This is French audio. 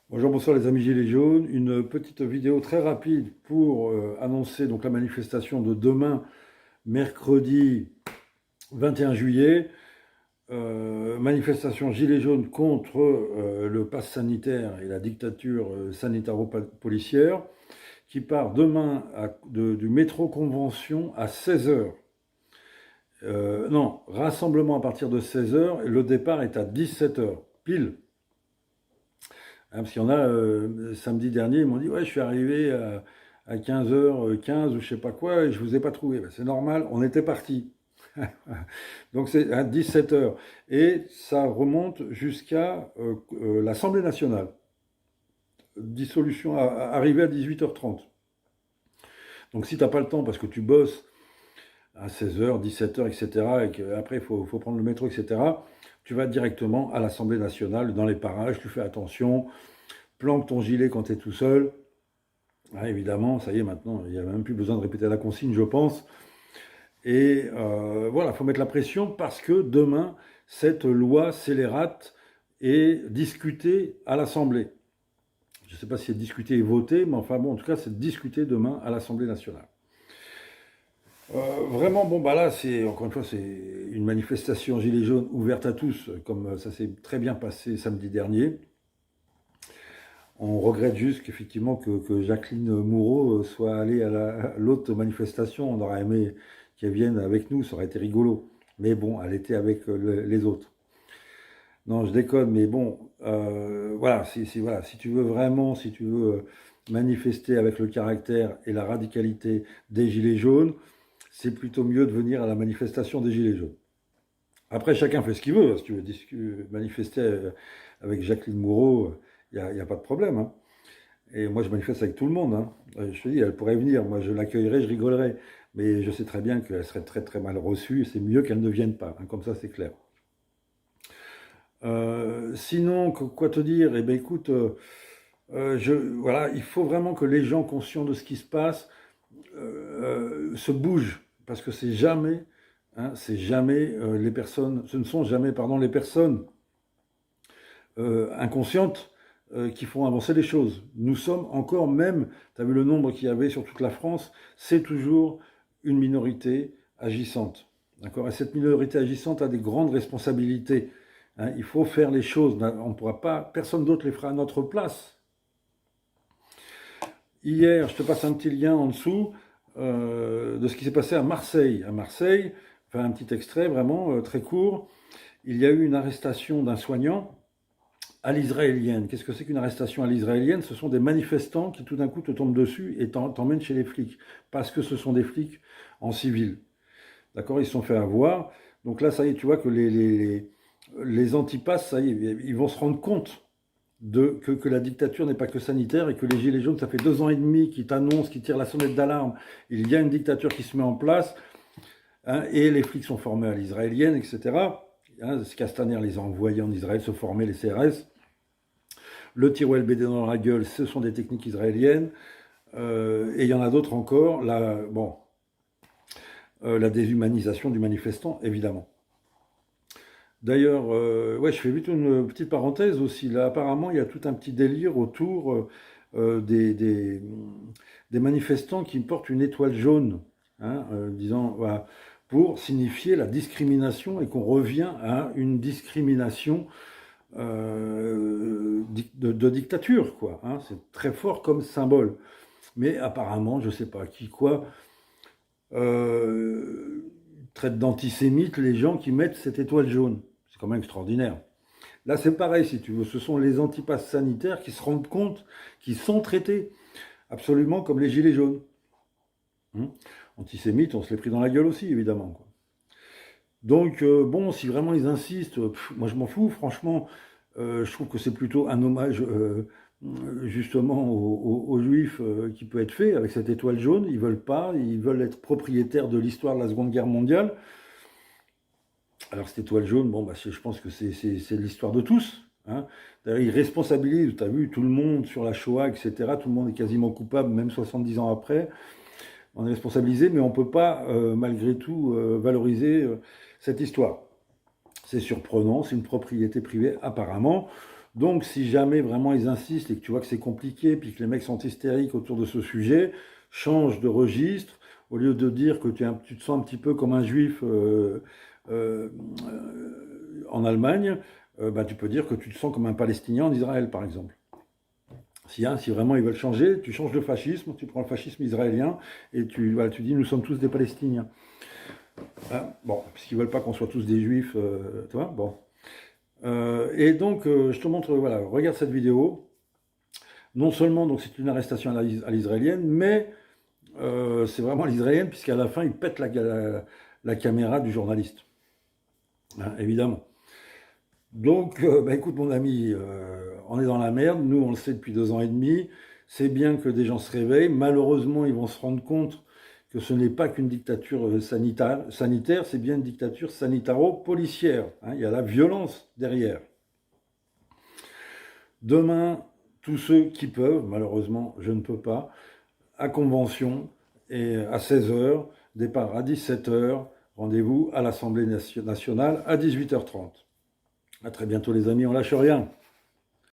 Bonjour, bonsoir les amis Gilets jaunes. Une petite vidéo très rapide pour annoncer donc la manifestation de demain, mercredi 21 juillet. Manifestation Gilets jaunes contre le pass sanitaire et la dictature sanitaro-policière qui part demain du métro Convention à 16 heures. Non, rassemblement à partir de 16 heures et le départ est à 17 heures, pile. Parce qu'il y en a, samedi dernier, ils m'ont dit, ouais, je suis arrivé à 15h15 ou je sais pas quoi, et je vous ai pas trouvé. Ben, c'est normal, on était parti. Donc c'est à 17 heures. Et ça remonte jusqu'à l'Assemblée nationale. Dissolution arrivée à 18h30. Donc si tu n'as pas le temps parce que tu bosses à 16h, 17h, etc., et qu'après il faut prendre le métro, etc., tu vas directement à l'Assemblée nationale, dans les parages, tu fais attention, planque ton gilet quand tu es tout seul. Ah, évidemment, ça y est, maintenant, il n'y a même plus besoin de répéter la consigne, je pense. Et voilà, il faut mettre la pression parce que demain, cette loi scélérate est discutée à l'Assemblée. Je ne sais pas si c'est discuté et voté, mais enfin bon, en tout cas, c'est discuté demain à l'Assemblée nationale. Vraiment, bon, bah là, c'est encore une fois, c'est une manifestation Gilets jaunes ouverte à tous, comme ça s'est très bien passé samedi dernier. On regrette juste qu'effectivement que Jacqueline Moureau soit allée à l'autre manifestation. On aurait aimé qu'elle vienne avec nous, ça aurait été rigolo. Mais bon, elle était avec les autres. Non, je déconne, mais bon, voilà, voilà, si tu veux vraiment, si tu veux manifester avec le caractère et la radicalité des Gilets jaunes, c'est plutôt mieux de venir à la manifestation des Gilets jaunes. Après, chacun fait ce qu'il veut. Si tu veux manifester avec Jacqueline Moureau, il n'y a pas de problème, hein. Et moi, je manifeste avec tout le monde, hein. Je te dis, elle pourrait venir. Moi, je l'accueillerais, je rigolerais. Mais je sais très bien qu'elle serait très, très mal reçue. C'est mieux qu'elle ne vienne pas, hein. Comme ça, c'est clair. Sinon, quoi te dire? Eh bien, écoute, voilà, il faut vraiment que les gens conscients de ce qui se passe se bougent. Parce que c'est jamais, hein, c'est jamais les personnes, ce ne sont jamais, pardon, les personnes inconscientes qui font avancer les choses. Nous sommes encore même, tu as vu le nombre qu'il y avait sur toute la France, c'est toujours une minorité agissante. D'accord. Et cette minorité agissante a des grandes responsabilités. Hein, il faut faire les choses. On ne pourra pas, personne d'autre les fera à notre place. Hier, je te passe un petit lien en dessous de ce qui s'est passé à Marseille. À Marseille, enfin un petit extrait vraiment très court. Il y a eu une arrestation d'un soignant à l'israélienne. Qu'est-ce que c'est qu'une arrestation à l'israélienne? Ce sont des manifestants qui tout d'un coup te tombent dessus et t'emmènent chez les flics. Parce que ce sont des flics en civil. D'accord. Ils se sont fait avoir. Donc là, ça y est, tu vois que les antipasses, ça y est, ils vont se rendre compte que la dictature n'est pas que sanitaire et que les Gilets jaunes, ça fait 2 ans et demi qu'ils t'annoncent, qu'ils tirent la sonnette d'alarme. Il y a une dictature qui se met en place, hein, et les flics sont formés à l'israélienne, etc. Hein, Castaner les a envoyés en Israël se former, les CRS. Le tir au LBD dans la gueule, ce sont des techniques israéliennes. Et il y en a d'autres encore. La déshumanisation du manifestant, évidemment. D'ailleurs, ouais, je fais vite une petite parenthèse aussi. Là, apparemment, il y a tout un petit délire autour des manifestants qui portent une étoile jaune, hein, disant, voilà, pour signifier la discrimination et qu'on revient à une discrimination de dictature, quoi. Hein. C'est très fort comme symbole. Mais apparemment, je ne sais pas qui, quoi, traite d'antisémites les gens qui mettent cette étoile jaune. C'est quand même extraordinaire. Là, c'est pareil, si tu veux. Ce sont les antipasses sanitaires qui se rendent compte qu'ils sont traités absolument comme les gilets jaunes. Antisémites, on se les pris dans la gueule aussi, évidemment, quoi. Donc, bon, si vraiment ils insistent, moi je m'en fous, franchement. Je trouve que c'est plutôt un hommage justement aux Juifs qui peut être fait avec cette étoile jaune. Ils veulent pas, ils veulent être propriétaires de l'histoire de la Seconde Guerre mondiale. Alors cette étoile jaune, bon, bah, je pense que c'est l'histoire de tous. Hein. D'ailleurs, ils responsabilisent, tu as vu, tout le monde sur la Shoah, etc. Tout le monde est quasiment coupable, même 70 ans après. On est responsabilisé, mais on ne peut pas, malgré tout, valoriser cette histoire. C'est surprenant, c'est une propriété privée apparemment. Donc, si jamais vraiment ils insistent et que tu vois que c'est compliqué, puis que les mecs sont hystériques autour de ce sujet, change de registre. Au lieu de dire que tu te sens un petit peu comme un juif euh, en Allemagne, bah, tu peux dire que tu te sens comme un Palestinien en Israël, par exemple. Si vraiment ils veulent changer, tu changes de fascisme, tu prends le fascisme israélien et voilà, tu dis nous sommes tous des Palestiniens. Hein, bon, puisqu'ils veulent pas qu'on soit tous des juifs, tu vois, bon. Et donc, je te montre, voilà, regarde cette vidéo. Non seulement donc c'est une arrestation à l'israélienne, mais c'est vraiment l'israélienne, puisqu'à la fin, il pète la caméra du journaliste. Hein, évidemment. Donc, bah, écoute mon ami, on est dans la merde, nous on le sait depuis 2 ans et demi, c'est bien que des gens se réveillent, malheureusement ils vont se rendre compte que ce n'est pas qu'une dictature sanitaire, c'est bien une dictature sanitaro-policière, hein, il y a la violence derrière. Demain, tous ceux qui peuvent, malheureusement je ne peux pas, à convention et à 16 h, départ à 17 h, rendez-vous à l'Assemblée nationale à 18 h 30. À très bientôt les amis, on lâche rien.